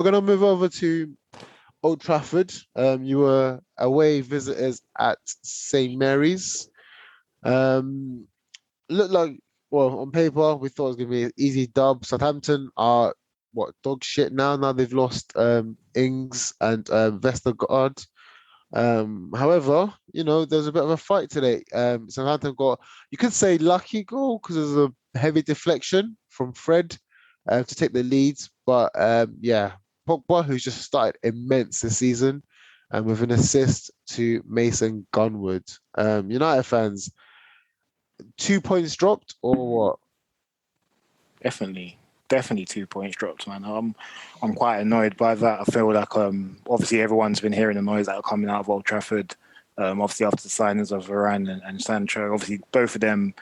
We're gonna move over to Old Trafford. You were away visitors at St. Mary's. Um, Looked like, well, on paper we thought it was gonna be an easy dub. Southampton are what, dog shit now. Now they've lost Ings and Vestergaard. However, there's a bit of a fight today. Southampton got, you could say, lucky goal because there's a heavy deflection from Fred to take the lead. But yeah, Pogba, who's just started immense this season, and with an assist to Mason Greenwood. United fans, 2 points dropped or what? Definitely 2 points dropped, man. I'm quite annoyed by that. I feel like obviously everyone's been hearing the noise that are coming out of Old Trafford. Obviously after the signings of Varane and Sancho, obviously both of them.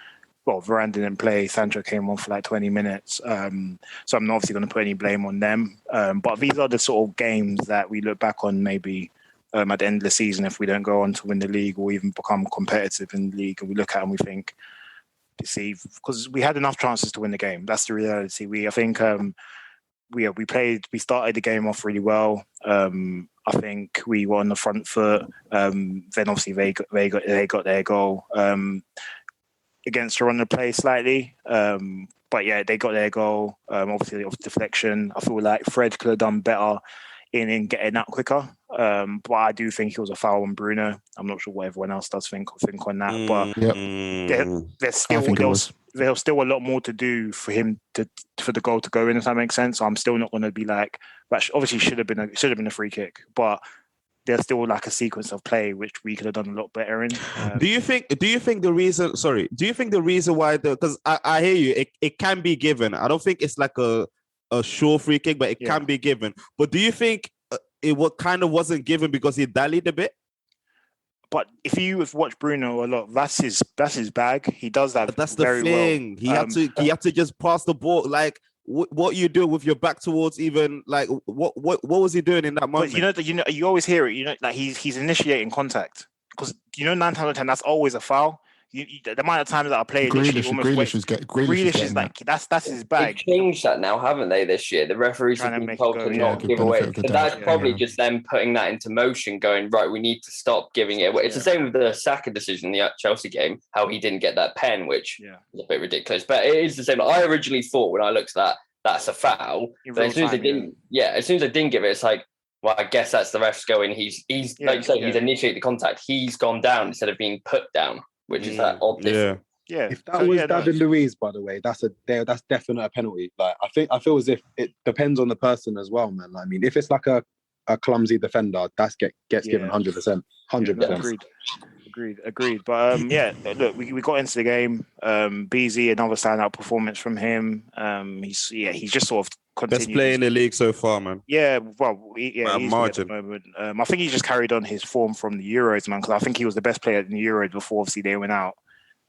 Well, Varane didn't play. Sancho came on for like 20 minutes. So I'm not obviously going to put any blame on them. But these are the sort of games that we look back on maybe at the end of the season if we don't go on to win the league or even become competitive in the league, and we look at it and we think, see, because we had enough chances to win the game. That's the reality. We started the game off really well. I think we were on the front foot. Then obviously they got their goal against a on the play slightly. But yeah, they got their goal. Obviously off deflection. I feel like Fred could have done better in getting that quicker. But I do think it was a foul on Bruno. I'm not sure what everyone else does think on that. But there's still a lot more to do for him for the goal to go in, if that makes sense. So I'm still not going to be like, obviously should have been a free kick, but there's still like a sequence of play which we could have done a lot better in. Do you think the reason why because I hear you, it can be given. I don't think it's like a sure free kick, but it can be given. But do you think it wasn't given because he dallied a bit? But if you've watched Bruno a lot, that's his bag. He does that. But that's the thing. Well. He had to just pass the ball. Like what you do with your back towards even like what was he doing in that moment? But you always hear it. Like he's initiating contact because 9 times out of 10 that's always a foul. The amount of times that I played, Grealish is like that's his bag. They've changed that now, haven't they? This year, the referees have been told to not give away. So that's probably just them putting that into motion, going right. We need to stop giving it away. It's the same with the Saka decision in the Chelsea game, how he didn't get that pen, which is a bit ridiculous. But it is the same. I originally thought when I looked at that's a foul. But as soon as they didn't give it, it's like, well, I guess that's the refs going. He's like you say, he's initiated the contact. He's gone down instead of being put down. Which is that odd difference. Yeah. If that was David Luiz, by the way, that's definitely a penalty. Like I feel as if it depends on the person as well, man. Like, I mean, if it's like a clumsy defender, that's gets given 100%. 100%. Agreed. But look, we got into the game. BZ, another standout performance from him. He's just sort of continued. Best player in the league so far, man. Yeah, well, he's margin. At the moment. I think he just carried on his form from the Euros, man. Because I think he was the best player in the Euros before obviously they went out.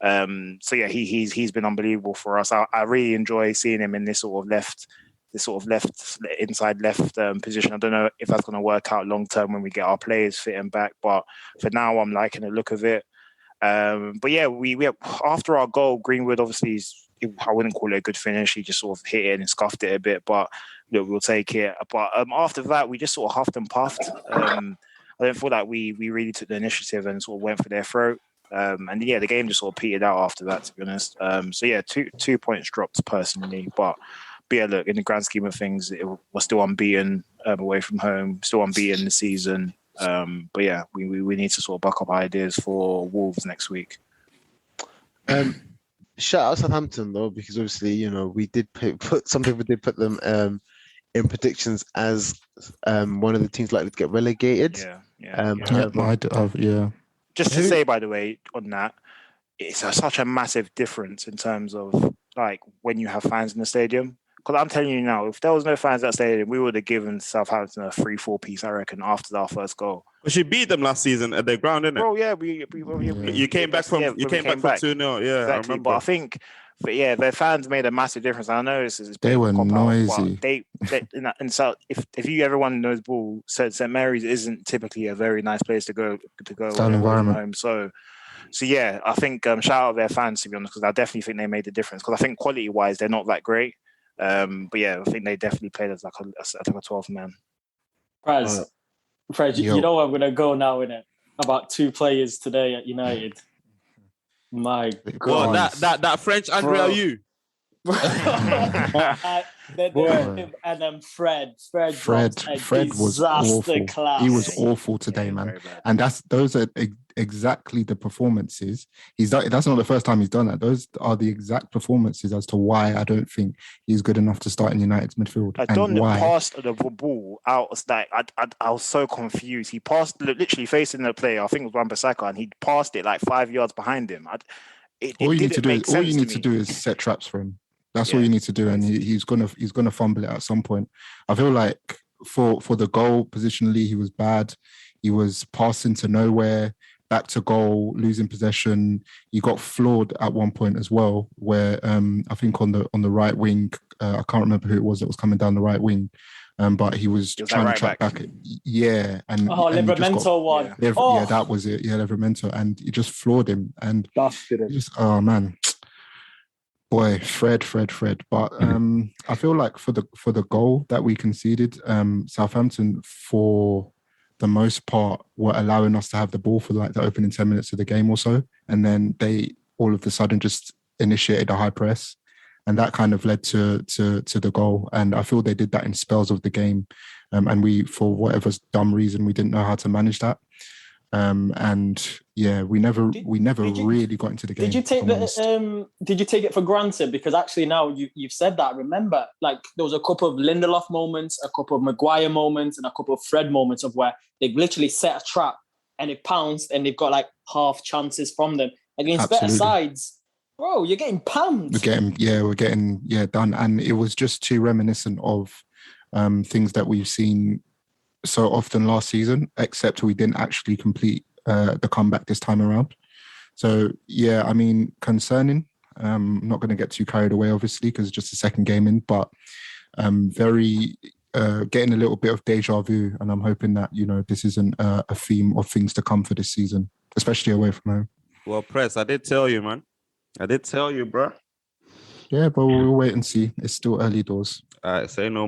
So yeah, he's been unbelievable for us. I really enjoy seeing him in this sort of inside left position. I don't know if that's going to work out long term when we get our players fit and back, but for now I'm liking the look of it. But yeah, we after our goal, Greenwood obviously I wouldn't call it a good finish. He just sort of hit it and scuffed it a bit, but look, we'll take it. But after that, we just sort of huffed and puffed. I don't feel like we really took the initiative and sort of went for their throat. And yeah, the game just sort of petered out after that, to be honest. So yeah, 2 points dropped personally, but yeah, look, in the grand scheme of things, we're still unbeaten away from home, still unbeaten this season. But yeah, we need to sort of buck up ideas for Wolves next week. Shout out Southampton though, because obviously we did some people did put them in predictions as one of the teams likely to get relegated. Yeah. Just to say, by the way, on that, it's such a massive difference in terms of like when you have fans in the stadium. Because I'm telling you now, if there was no fans at that stadium, we would have given Southampton a 3-4 piece, I reckon, after our first goal. But you beat them last season at their ground, didn't it? Bro, yeah, you came back from 2-0. Yeah, exactly. I remember. But I think, their fans made a massive difference. I know they were noisy. If everyone knows ball, St. Mary's isn't typically a very nice place to go. Style environment. Home, so yeah, I think shout out their fans, to be honest, because I definitely think they made the difference. Because I think quality wise, they're not that great. But yeah, I think they definitely played as like a 12th man. Fred, you know I'm gonna go now, innit? About 2 players today at United. My God. Well, that French Andrea, you. And then Fred was awful. class. He was awful today, man. And those are exactly the performances. That's not the first time he's done that. Those are the exact performances as to why I don't think he's good enough to start in United's midfield. Don passed the ball out. Like I was so confused. He passed literally facing the player. I think it was Wan-Bissaka, and he passed it like 5 yards behind him. All you need to do is set traps for him. That's all you need to do, and he's gonna fumble it at some point. I feel like for the goal positionally, he was bad. He was passing to nowhere, back to goal, losing possession. He got floored at one point as well, where I think on the right wing, I can't remember who it was that was coming down the right wing, but he was trying to track back. Yeah, and Livramento one. Yeah, that was it. Yeah, Livramento, and he just floored him, and oh man. Boy, Fred. But I feel like for the goal that we conceded, Southampton, for the most part, were allowing us to have the ball for like the opening 10 minutes of the game or so. And then they all of a sudden just initiated a high press. And that kind of led to the goal. And I feel they did that in spells of the game. And we, for whatever dumb reason, we didn't know how to manage that. And yeah, we never really got into the game. Did you take it for granted? Because actually now you've said that. Remember, like there was a couple of Lindelof moments, a couple of Maguire moments, and a couple of Fred moments of where they've literally set a trap and it pounced, and they've got like half chances from them against better sides. Bro, you're getting pumped. We're getting done, and it was just too reminiscent of things that we've seen so often last season, except we didn't actually complete the comeback this time around. So yeah, I mean, concerning. I'm not going to get too carried away, obviously, because it's just the second game in, but very getting a little bit of deja vu, and I'm hoping that this isn't a theme of things to come for this season, especially away from home. Well, Press, I did tell you, man. I did tell you, bro. Yeah, but we'll wait and see. It's still early doors. All right, say no